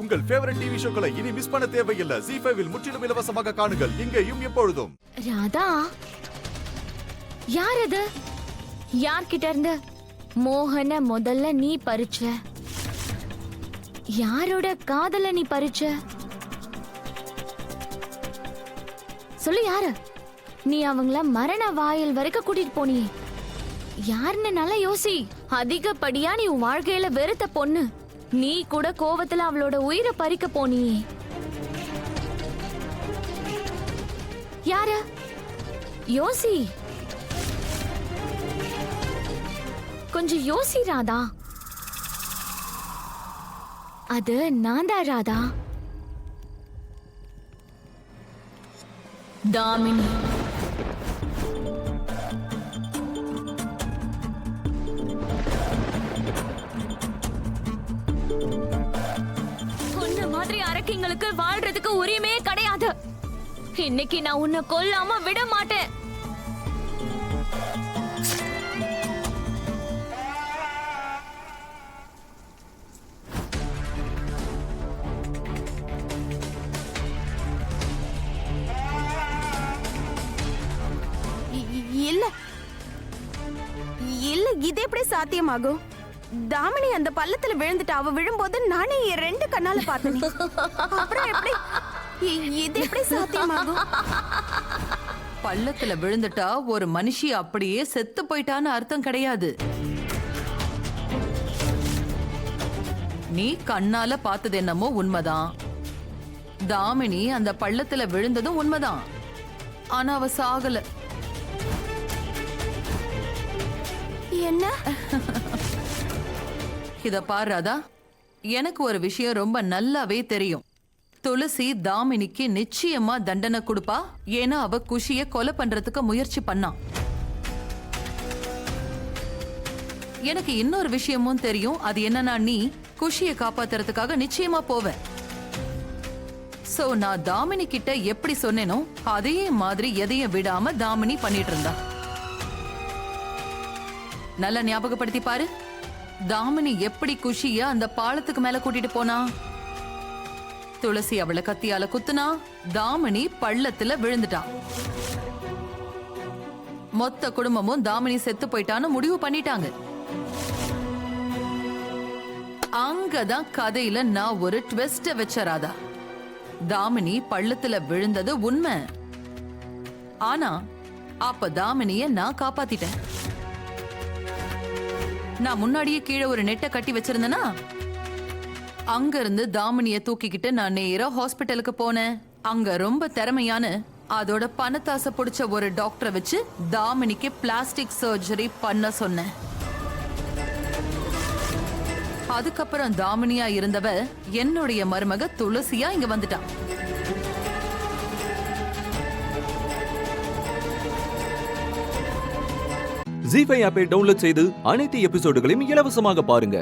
உங்கள் favourite TV ஷோக்களை இனி miss பண்ண தேவையில்லை. ZEE5 இல் முற்றிலும் இலவசமாக காணுங்கள். இங்கேயும் எப்பொழுதும். ராதா, யார் அது? யார்கிட்ட இருந்து மோகன முதல்ல நீ பறிச்ச? யாரோட காதல நீ பறிச்ச? சொல்லு, யாரு? நீ அவங்கள மரண வாயில் வரைக்கும் கூட்டிட்டு போனியே, யாருன்னு நல்லா யோசி. அதிகப்படியா நீ உன் வாழ்க்கையில வெறுத்த பொண்ணு. நீ கூட கோவத்துல அவளோட உயிரை பறிக்க போனியே, யாரு? யோசி, கொஞ்சம் யோசி ராதா. அது நான் தான் ராதா, தாமினி. உன்ன மாதிரி அரக்கிங்களுக்கு வாழ்றதுக்கு உரிமையே கிடையாது. இன்னைக்கு நான் உன்னை கொல்லாம விட மாட்டேன். இல்ல இல்ல, இது எப்படி சாத்தியமாகும்? தாமினி அந்த பள்ளத்துல விழுந்துட்டு, அவ விழும்போது நானே என் 2 கண்ணால பார்த்தேன். அப்புறம் எப்படி இது எப்படி சாத்தியமாகும்? பள்ளத்துல விழுந்துட்டா ஒரு மனுஷி அப்படியே செத்து போயிட்டான்னு அர்த்தம் கிடையாது. நீ கண்ணால பார்த்தது என்னமோ உண்மைதான். தாமினி அந்த பள்ளத்துல விழுந்ததும் உண்மைதான். ஆனா அவ சாகல. என்ன? இத பாரு ராதா, எனக்கு ஒரு விஷயம் ரொம்ப நல்லாவே தெரியும். துளசி தாமினிக்கு நிச்சயமா தண்டனை கொடுப்பா. ஏன்னா அவ குஷிய கொலை பண்றதுக்கு முயற்சி பண்ணான். எனக்கு இன்னொரு விஷயமும் தெரியும். அது என்னன்னா, நீ குஷிய காப்பாத்துறதுக்காக நிச்சயமா போவ. சோ நான் தாமினி கிட்ட எப்படி சொன்னேனோ அதே மாதிரி எதையும் விடாம தாமினி பண்ணிட்டு இருந்தா. நல்லா ஞாபகப்படுத்தி பாரு, தாமினி எப்படி குஷிய அந்த பாலத்துக்கு மேல கூட்டிட்டு போனா. துளசி அவளை கத்தியால குத்துனா, தாமினி பள்ளத்துல விழுந்துட்டா. மொத்த குடும்பமும் தாமினி செத்து போயிட்டான்னு முடிவு பண்ணிட்டாங்க. அங்கதான் கதையில நான் ஒரு ட்விஸ்ட வச்சராதா. தாமினி பள்ளத்துல விழுந்தது உண்மை. ஆனா அப்ப தாமினிய நான் காப்பாத்திட்டேன். நான் முன்னாடியே கீழே ஒரு நெட்டை கட்டி வச்சிருந்தேனா, அங்க இருந்து தாமினிய தூக்கிக்கிட்டு நான் நேரா ஹாஸ்பிட்டலுக்கு போனேன். அங்க ரொம்ப திறமையான, அதோட பணத்தாசை பிடிச்ச ஒரு டாக்டரை வச்சு தாமினிக்கு பிளாஸ்டிக் சர்ஜரி பண்ண சொன்னேன். அதுக்கப்புறம் தாமினியா இருந்தவ என்னுடைய மருமக துளசியா இங்க வந்துட்டான். ZEE5 ஆப்பை டவுன்லோட் செய்து அனைத்து எபிசோடுகளையும் இலவசமாக பாருங்க.